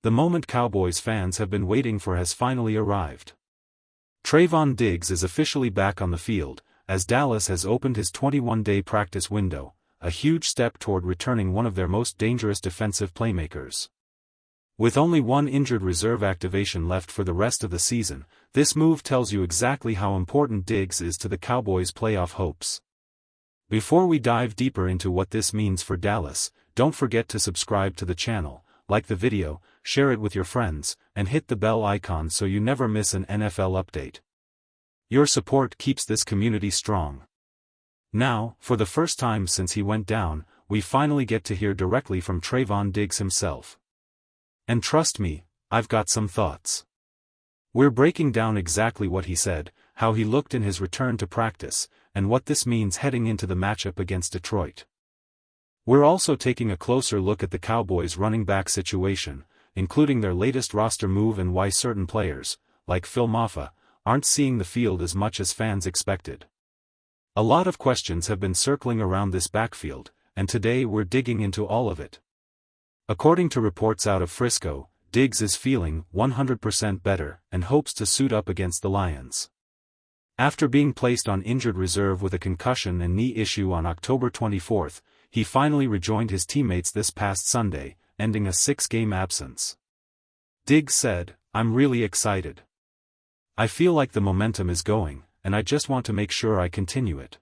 The moment Cowboys fans have been waiting for has finally arrived. Trayvon Diggs is officially back on the field, as Dallas has opened his 21-day practice window, a huge step toward returning one of their most dangerous defensive playmakers. With only one injured reserve activation left for the rest of the season, this move tells you exactly how important Diggs is to the Cowboys' playoff hopes. Before we dive deeper into what this means for Dallas, don't forget to subscribe to the channel, like the video, share it with your friends, and hit the bell icon so you never miss an NFL update. Your support keeps this community strong. Now, for the first time since he went down, we finally get to hear directly from Trayvon Diggs himself. And trust me, I've got some thoughts. We're breaking down exactly what he said, how he looked in his return to practice, and what this means heading into the matchup against Detroit. We're also taking a closer look at the Cowboys' running back situation, including their latest roster move and why certain players, like Phil Mafah, aren't seeing the field as much as fans expected. A lot of questions have been circling around this backfield, and today we're digging into all of it. According to reports out of Frisco, Diggs is feeling 100% better and hopes to suit up against the Lions. After being placed on injured reserve with a concussion and knee issue on October 24, he finally rejoined his teammates this past Sunday, ending a 6-game absence. Diggs said, "I'm really excited. I feel like the momentum is going, and I just want to make sure I continue it.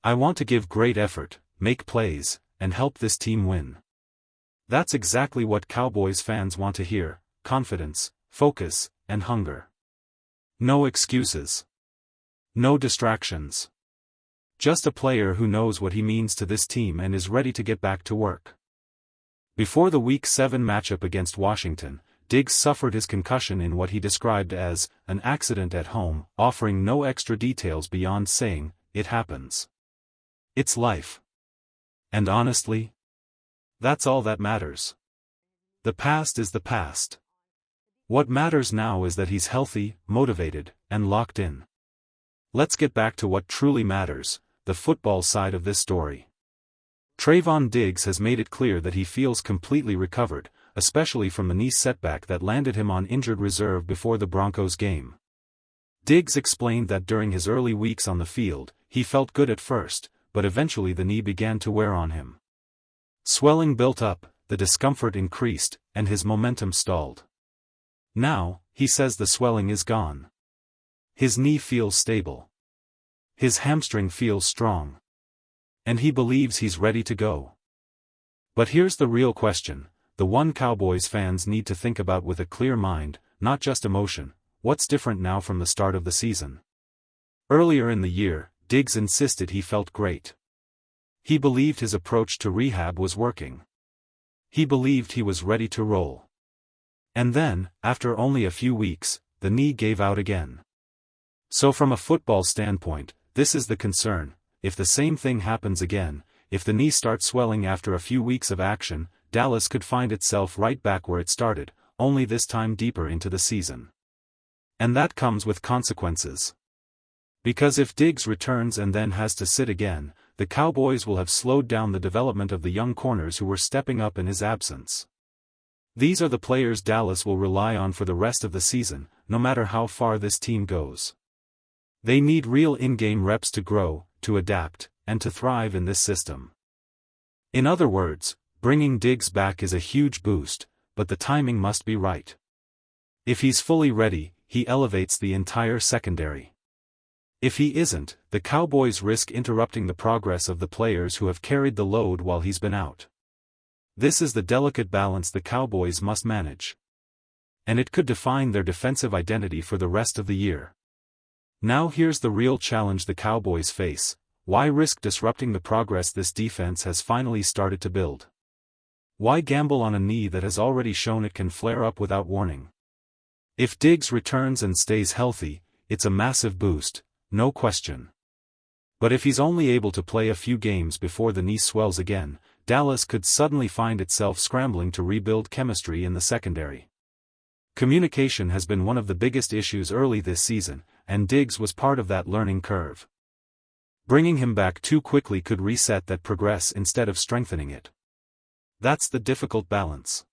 I want to give great effort, make plays, and help this team win." That's exactly what Cowboys fans want to hear: confidence, focus, and hunger. No excuses. No distractions. Just a player who knows what he means to this team and is ready to get back to work. Before the Week 7 matchup against Washington, Diggs suffered his concussion in what he described as an accident at home, offering no extra details beyond saying, "It happens. It's life." And honestly, that's all that matters. The past is the past. What matters now is that he's healthy, motivated, and locked in. Let's get back to what truly matters, the football side of this story. Trayvon Diggs has made it clear that he feels completely recovered, especially from the knee setback that landed him on injured reserve before the Broncos game. Diggs explained that during his early weeks on the field, he felt good at first, but eventually the knee began to wear on him. Swelling built up, the discomfort increased, and his momentum stalled. Now, he says the swelling is gone. His knee feels stable. His hamstring feels strong. And he believes he's ready to go. But here's the real question, the one Cowboys fans need to think about with a clear mind, not just emotion: what's different now from the start of the season? Earlier in the year, Diggs insisted he felt great. He believed his approach to rehab was working. He believed he was ready to roll. And then, after only a few weeks, the knee gave out again. So from a football standpoint, this is the concern: if the same thing happens again, if the knee starts swelling after a few weeks of action, Dallas could find itself right back where it started, only this time deeper into the season. And that comes with consequences. Because if Diggs returns and then has to sit again, the Cowboys will have slowed down the development of the young corners who were stepping up in his absence. These are the players Dallas will rely on for the rest of the season, no matter how far this team goes. They need real in-game reps to grow, to adapt, and to thrive in this system. In other words, bringing Diggs back is a huge boost, but the timing must be right. If he's fully ready, he elevates the entire secondary. If he isn't, the Cowboys risk interrupting the progress of the players who have carried the load while he's been out. This is the delicate balance the Cowboys must manage. And it could define their defensive identity for the rest of the year. Now here's the real challenge the Cowboys face: why risk disrupting the progress this defense has finally started to build? Why gamble on a knee that has already shown it can flare up without warning? If Diggs returns and stays healthy, it's a massive boost, no question. But if he's only able to play a few games before the knee swells again, Dallas could suddenly find itself scrambling to rebuild chemistry in the secondary. Communication has been one of the biggest issues early this season, and Diggs was part of that learning curve. Bringing him back too quickly could reset that progress instead of strengthening it. That's the difficult balance.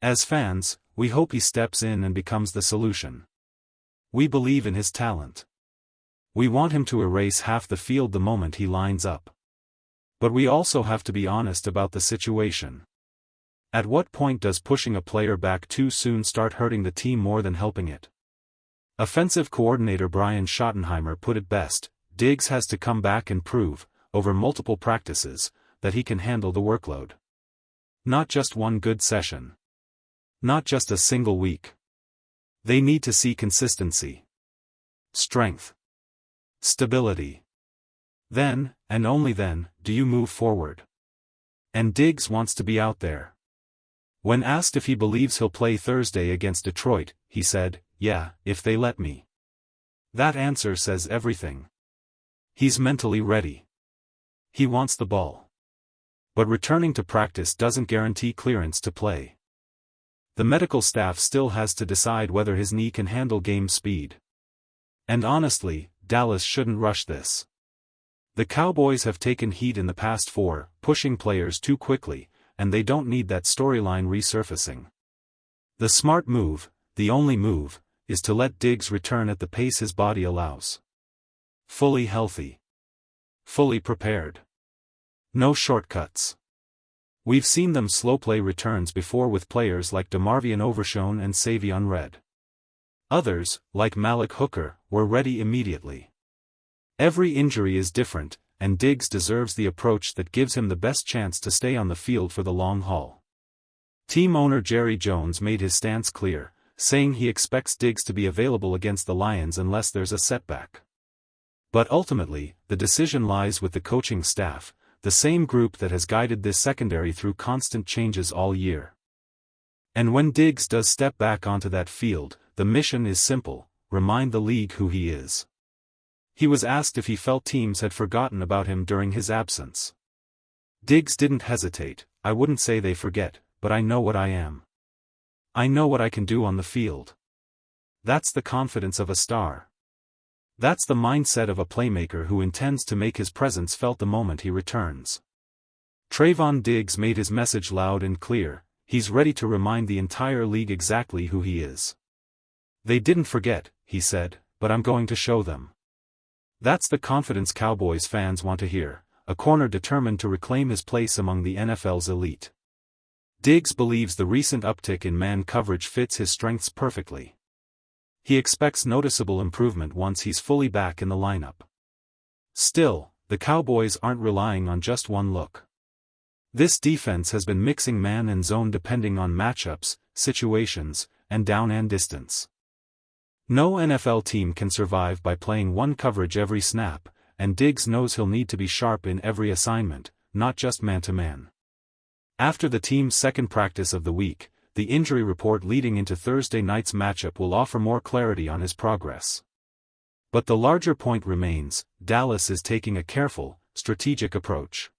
As fans, we hope he steps in and becomes the solution. We believe in his talent. We want him to erase half the field the moment he lines up. But we also have to be honest about the situation. At what point does pushing a player back too soon start hurting the team more than helping it? Offensive coordinator Brian Schottenheimer put it best: Diggs has to come back and prove, over multiple practices, that he can handle the workload. Not just one good session. Not just a single week. They need to see consistency. Strength. Stability. Then, and only then, do you move forward. And Diggs wants to be out there. When asked if he believes he'll play Thursday against Detroit, he said, "Yeah, if they let me." That answer says everything. He's mentally ready. He wants the ball. But returning to practice doesn't guarantee clearance to play. The medical staff still has to decide whether his knee can handle game speed. And honestly, Dallas shouldn't rush this. The Cowboys have taken heat in the past for pushing players too quickly, and they don't need that storyline resurfacing. The smart move, the only move, is to let Diggs return at the pace his body allows. Fully healthy. Fully prepared. No shortcuts. We've seen them slow play returns before with players like DeMarvion Overshown and Savion Red. Others, like Malik Hooker, were ready immediately. Every injury is different, and Diggs deserves the approach that gives him the best chance to stay on the field for the long haul. Team owner Jerry Jones made his stance clear, saying he expects Diggs to be available against the Lions unless there's a setback. But ultimately, the decision lies with the coaching staff, the same group that has guided this secondary through constant changes all year. And when Diggs does step back onto that field, the mission is simple: remind the league who he is. He was asked if he felt teams had forgotten about him during his absence. Diggs didn't hesitate. "I wouldn't say they forget, but I know what I am. I know what I can do on the field." That's the confidence of a star. That's the mindset of a playmaker who intends to make his presence felt the moment he returns. Trayvon Diggs made his message loud and clear: he's ready to remind the entire league exactly who he is. "They didn't forget," he said, "but I'm going to show them." That's the confidence Cowboys fans want to hear, a corner determined to reclaim his place among the NFL's elite. Diggs believes the recent uptick in man coverage fits his strengths perfectly. He expects noticeable improvement once he's fully back in the lineup. Still, the Cowboys aren't relying on just one look. This defense has been mixing man and zone depending on matchups, situations, and down and distance. No NFL team can survive by playing one coverage every snap, and Diggs knows he'll need to be sharp in every assignment, not just man-to-man. After the team's second practice of the week, the injury report leading into Thursday night's matchup will offer more clarity on his progress. But the larger point remains: Dallas is taking a careful, strategic approach.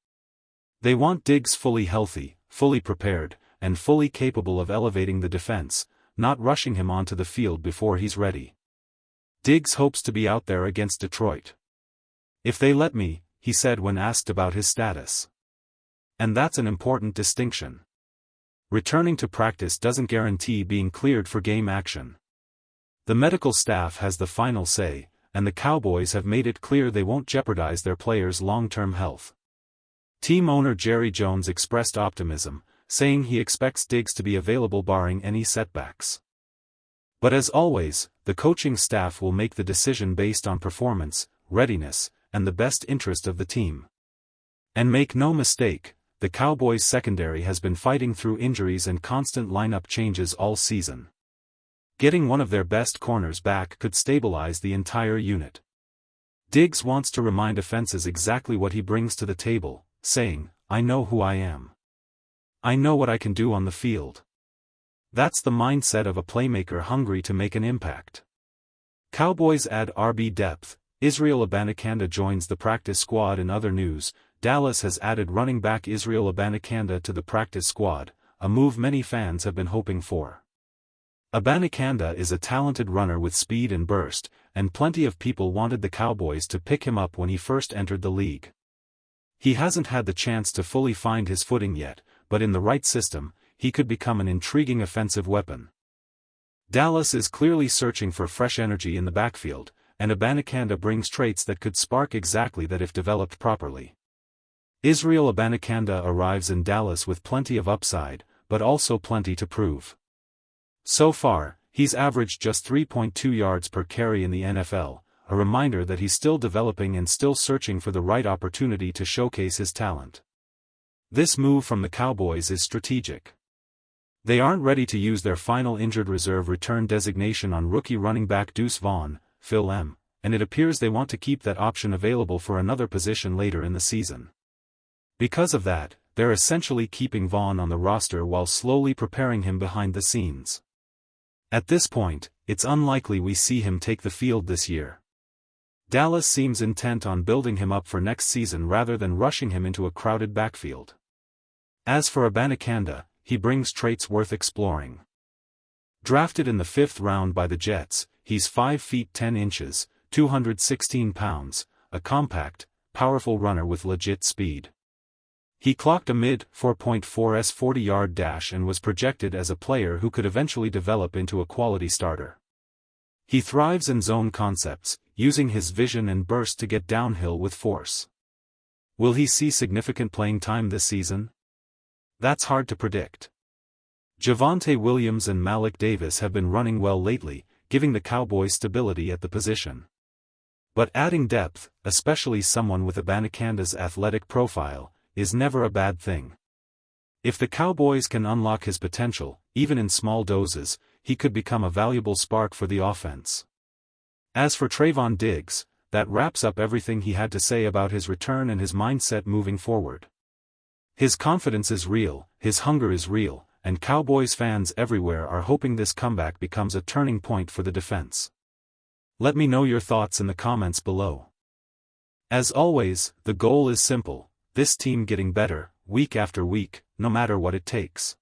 They want Diggs fully healthy, fully prepared, and fully capable of elevating the defense, not rushing him onto the field before he's ready. Diggs hopes to be out there against Detroit. "If they let me," he said when asked about his status. And that's an important distinction. Returning to practice doesn't guarantee being cleared for game action. The medical staff has the final say, and the Cowboys have made it clear they won't jeopardize their players' long-term health. Team owner Jerry Jones expressed optimism, saying he expects Diggs to be available barring any setbacks. But as always, the coaching staff will make the decision based on performance, readiness, and the best interest of the team. And make no mistake, the Cowboys' secondary has been fighting through injuries and constant lineup changes all season. Getting one of their best corners back could stabilize the entire unit. Diggs wants to remind offenses exactly what he brings to the table, saying, "I know who I am. I know what I can do on the field." That's the mindset of a playmaker hungry to make an impact. Cowboys add RB depth. Israel Abanikanda joins the practice squad. In other news, Dallas has added running back Israel Abanikanda to the practice squad, a move many fans have been hoping for. Abanikanda is a talented runner with speed and burst, and plenty of people wanted the Cowboys to pick him up when he first entered the league. He hasn't had the chance to fully find his footing yet, but in the right system, he could become an intriguing offensive weapon. Dallas is clearly searching for fresh energy in the backfield, and Abanikanda brings traits that could spark exactly that if developed properly. Israel Abanikanda arrives in Dallas with plenty of upside, but also plenty to prove. So far, he's averaged just 3.2 yards per carry in the NFL, a reminder that he's still developing and still searching for the right opportunity to showcase his talent. This move from the Cowboys is strategic. They aren't ready to use their final injured reserve return designation on rookie running back Deuce Vaughn, Phil Mafah, and it appears they want to keep that option available for another position later in the season. Because of that, they're essentially keeping Vaughn on the roster while slowly preparing him behind the scenes. At this point, it's unlikely we see him take the field this year. Dallas seems intent on building him up for next season rather than rushing him into a crowded backfield. As for Abanikanda, he brings traits worth exploring. Drafted in the 5th round by the Jets, he's 5 feet 10 inches, 216 pounds, a compact, powerful runner with legit speed. He clocked a mid-4.4s 40-yard dash and was projected as a player who could eventually develop into a quality starter. He thrives in zone concepts, using his vision and burst to get downhill with force. Will he see significant playing time this season? That's hard to predict. Javonte Williams and Malik Davis have been running well lately, giving the Cowboys stability at the position. But adding depth, especially someone with Abanikanda's athletic profile, is never a bad thing. If the Cowboys can unlock his potential, even in small doses, he could become a valuable spark for the offense. As for Trayvon Diggs, that wraps up everything he had to say about his return and his mindset moving forward. His confidence is real, his hunger is real, and Cowboys fans everywhere are hoping this comeback becomes a turning point for the defense. Let me know your thoughts in the comments below. As always, the goal is simple: this team getting better, week after week, no matter what it takes.